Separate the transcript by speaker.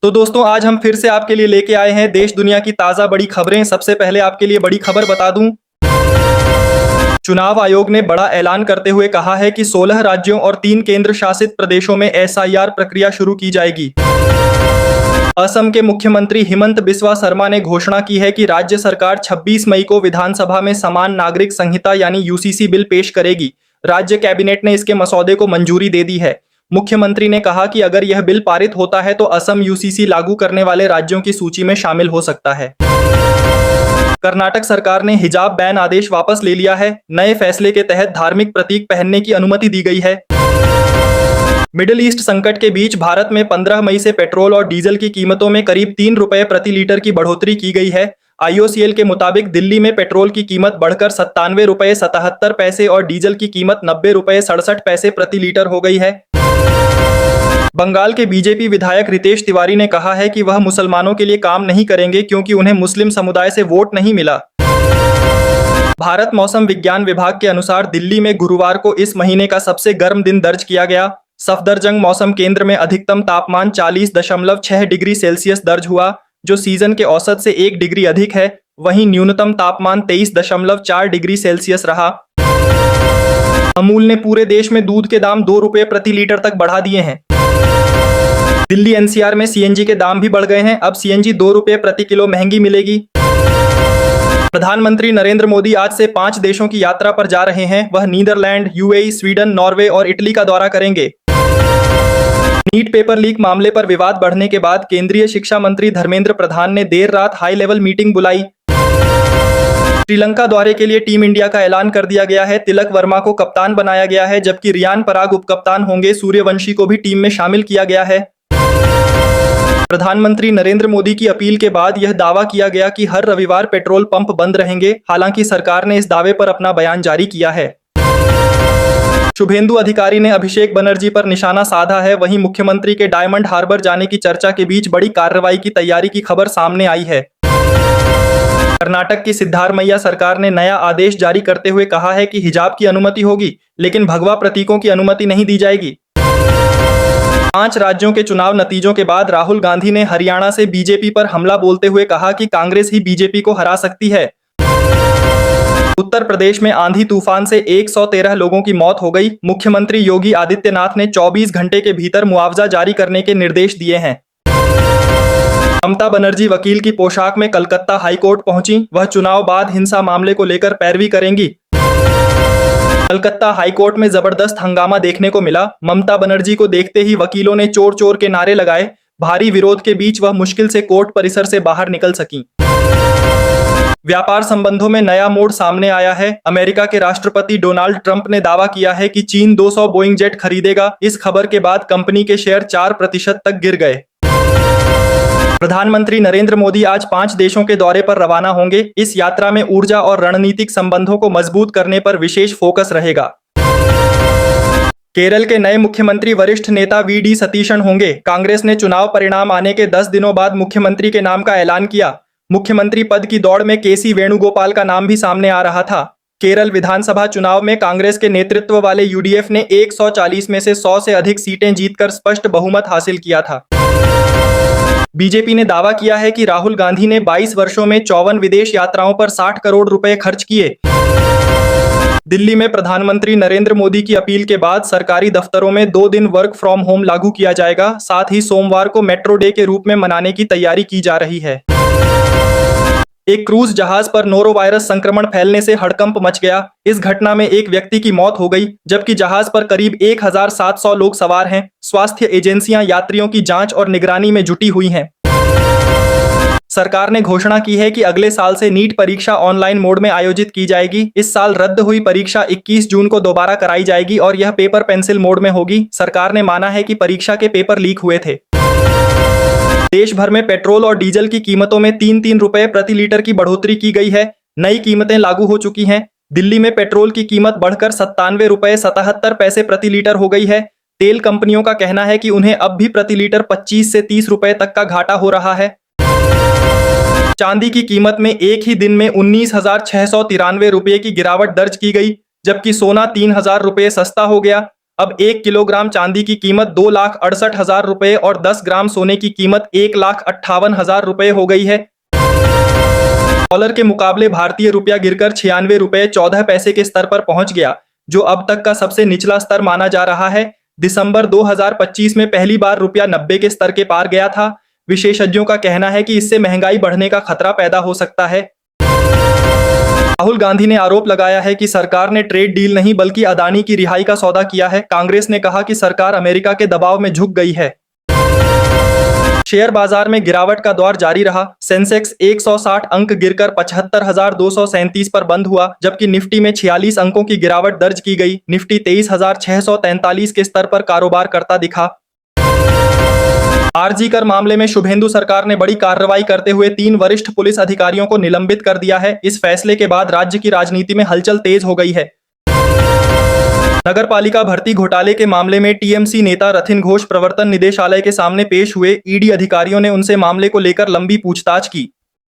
Speaker 1: तो दोस्तों आज हम फिर से आपके लिए लेके आए हैं देश दुनिया की ताज़ा बड़ी खबरें। सबसे पहले आपके लिए बड़ी खबर बता दूं, चुनाव आयोग ने बड़ा ऐलान करते हुए कहा है कि 16 राज्यों और 3 केंद्र शासित प्रदेशों में एसआईआर प्रक्रिया शुरू की जाएगी। असम के मुख्यमंत्री हिमंत बिस्वा शर्मा ने घोषणा की है कि राज्य सरकार 26 मई को विधानसभा में समान नागरिक संहिता यानी यूसीसी बिल पेश करेगी। राज्य कैबिनेट ने इसके मसौदे को मंजूरी दे दी है। मुख्यमंत्री ने कहा कि अगर यह बिल पारित होता है तो असम यूसीसी लागू करने वाले राज्यों की सूची में शामिल हो सकता है। कर्नाटक सरकार ने हिजाब बैन आदेश वापस ले लिया है। नए फैसले के तहत धार्मिक प्रतीक पहनने की अनुमति दी गई है। मिडिल ईस्ट संकट के बीच भारत में 15 मई से पेट्रोल और डीजल की कीमतों में करीब 3 रुपए प्रति लीटर की बढ़ोतरी की गई है। आईओसीएल के मुताबिक दिल्ली में पेट्रोल की कीमत बढ़कर 97 रुपए 77 पैसे और डीजल की कीमत 90 रुपए 67 पैसे प्रति लीटर हो गई है। बंगाल के बीजेपी विधायक रितेश तिवारी ने कहा है कि वह मुसलमानों के लिए काम नहीं करेंगे क्योंकि उन्हें मुस्लिम समुदाय से वोट नहीं मिला। भारत मौसम विज्ञान विभाग के अनुसार दिल्ली में गुरुवार को इस महीने का सबसे गर्म दिन दर्ज किया गया। सफदरजंग मौसम केंद्र में अधिकतम तापमान 40.6 डिग्री सेल्सियस दर्ज हुआ, जो सीजन के औसत से 1 डिग्री अधिक है। वहीं न्यूनतम तापमान 23.4 डिग्री सेल्सियस रहा। अमूल ने पूरे देश में दूध के दाम 2 रुपये प्रति लीटर तक बढ़ा दिए हैं। दिल्ली एनसीआर में सीएनजी के दाम भी बढ़ गए हैं। अब सीएनजी 2 रुपये प्रति किलो महंगी मिलेगी। प्रधानमंत्री नरेंद्र मोदी आज से 5 देशों की यात्रा पर जा रहे हैं। वह नीदरलैंड, यूएई, स्वीडन, नॉर्वे और इटली का दौरा करेंगे। नीट पेपर लीक मामले पर विवाद बढ़ने के बाद केंद्रीय शिक्षा मंत्री धर्मेंद्र प्रधान ने देर रात हाई लेवल मीटिंग बुलाई। श्रीलंका दौरे के लिए टीम इंडिया का ऐलान कर दिया गया है। तिलक वर्मा को कप्तान बनाया गया है, जबकि रियान पराग उपकप्तान होंगे। सूर्यवंशी को भी टीम में शामिल किया गया है। प्रधानमंत्री नरेंद्र मोदी की अपील के बाद यह दावा किया गया कि हर रविवार पेट्रोल पंप बंद रहेंगे। हालांकि सरकार ने इस दावे पर अपना बयान जारी किया है। शुभेंदु अधिकारी ने अभिषेक बनर्जी पर निशाना साधा है। वहीं मुख्यमंत्री के डायमंड हार्बर जाने की चर्चा के बीच बड़ी कार्रवाई की तैयारी की खबर सामने आई है। कर्नाटक की सिद्धारमैया सरकार ने नया आदेश जारी करते हुए कहा है कि हिजाब की अनुमति होगी, लेकिन भगवा प्रतीकों की अनुमति नहीं दी जाएगी। 5 राज्यों के चुनाव नतीजों के बाद राहुल गांधी ने हरियाणा से बीजेपी पर हमला बोलते हुए कहा कि कांग्रेस ही बीजेपी को हरा सकती है। उत्तर प्रदेश में आंधी तूफान से 113 लोगों की मौत हो गई। मुख्यमंत्री योगी आदित्यनाथ ने 24 घंटे के भीतर मुआवजा जारी करने के निर्देश दिए हैं। ममता बनर्जी वकील की पोशाक में कलकत्ता हाईकोर्ट पहुंची। वह चुनाव बाद हिंसा मामले को लेकर पैरवी करेंगी। कलकत्ता हाईकोर्ट में जबरदस्त हंगामा देखने को मिला। ममता बनर्जी को देखते ही वकीलों ने चोर चोर के नारे लगाए। भारी विरोध के बीच वह मुश्किल से कोर्ट परिसर से बाहर निकल सकीं। व्यापार संबंधों में नया मोड़ सामने आया है। अमेरिका के राष्ट्रपति डोनाल्ड ट्रंप ने दावा किया है कि चीन 200 बोइंग जेट खरीदेगा। इस खबर के बाद कंपनी के शेयर 4% तक गिर गए। प्रधानमंत्री नरेंद्र मोदी आज 5 देशों के दौरे पर रवाना होंगे। इस यात्रा में ऊर्जा और रणनीतिक संबंधों को मजबूत करने पर विशेष फोकस रहेगा। केरल के नए मुख्यमंत्री वरिष्ठ नेता वीडी सतीशन होंगे। कांग्रेस ने चुनाव परिणाम आने के 10 दिनों बाद मुख्यमंत्री के नाम का ऐलान किया। मुख्यमंत्री पद की दौड़ में केसी वेणुगोपाल का नाम भी सामने आ रहा था। केरल विधानसभा चुनाव में कांग्रेस के नेतृत्व वाले यूडीएफ ने 140 में से 100 से अधिक सीटें जीतकर स्पष्ट बहुमत हासिल किया था। बीजेपी ने दावा किया है कि राहुल गांधी ने 22 वर्षों में 54 विदेश यात्राओं पर 60 करोड़ रुपए खर्च किए। दिल्ली में प्रधानमंत्री नरेंद्र मोदी की अपील के बाद सरकारी दफ्तरों में 2 दिन वर्क फ्रॉम होम लागू किया जाएगा। साथ ही सोमवार को मेट्रो डे के रूप में मनाने की तैयारी की जा रही है। एक क्रूज जहाज पर नोरोवायरस संक्रमण फैलने से हड़कंप मच गया। इस घटना में एक व्यक्ति की मौत हो गई, जबकि जहाज पर करीब 1700 लोग सवार हैं। स्वास्थ्य एजेंसियां यात्रियों की जांच और निगरानी में जुटी हुई हैं। सरकार ने घोषणा की है कि अगले साल से नीट परीक्षा ऑनलाइन मोड में आयोजित की जाएगी। इस साल रद्द हुई परीक्षा 21 जून को दोबारा कराई जाएगी और यह पेपर पेंसिल मोड में होगी। सरकार ने माना है कि परीक्षा के पेपर लीक हुए थे। देश भर में पेट्रोल और डीजल की कीमतों में 3-3 रुपए प्रति लीटर की बढ़ोतरी की गई है। नई कीमतें लागू हो चुकी हैं। दिल्ली में पेट्रोल की कीमत बढ़कर 97 रुपए 77 पैसे प्रति लीटर हो गई है। तेल कंपनियों का कहना है कि उन्हें अब भी प्रति लीटर 25 से 30 रुपए तक का घाटा हो रहा है। चांदी की कीमत में एक ही दिन में 19,693 रुपये की गिरावट दर्ज की गई, जबकि सोना 3,000 रुपये सस्ता हो गया। अब 1 किलोग्राम चांदी की कीमत 2,68,000 रुपए और 10 ग्राम सोने की कीमत 1,58,000 रुपए हो गई है। डॉलर के मुकाबले भारतीय रुपया गिरकर 96 रुपए 14 पैसे के स्तर पर पहुंच गया, जो अब तक का सबसे निचला स्तर माना जा रहा है। दिसंबर 2025 में पहली बार रुपया 90 के स्तर के पार गया था। विशेषज्ञों का कहना है कि इससे महंगाई बढ़ने का खतरा पैदा हो सकता है। राहुल गांधी ने आरोप लगाया है कि सरकार ने ट्रेड डील नहीं बल्कि अदानी की रिहाई का सौदा किया है। कांग्रेस ने कहा कि सरकार अमेरिका के दबाव में झुक गई है। शेयर बाजार में गिरावट का दौर जारी रहा। सेंसेक्स 160 अंक गिरकर 75,237 पर बंद हुआ, जबकि निफ्टी में 46 अंकों की गिरावट दर्ज की गई। निफ्टी 23,643 के स्तर पर कारोबार करता दिखा। आरजी कर मामले में शुभेंदु सरकार ने बड़ी कार्रवाई करते हुए 3 वरिष्ठ पुलिस अधिकारियों को निलंबित कर दिया है। इस फैसले के बाद राज्य की राजनीति में हलचल तेज हो गई है। नगरपालिका भर्ती घोटाले के मामले में टीएमसी नेता रथिन घोष प्रवर्तन निदेशालय के सामने पेश हुए। ईडी अधिकारियों ने उनसे मामले को लेकर लंबी पूछताछ की।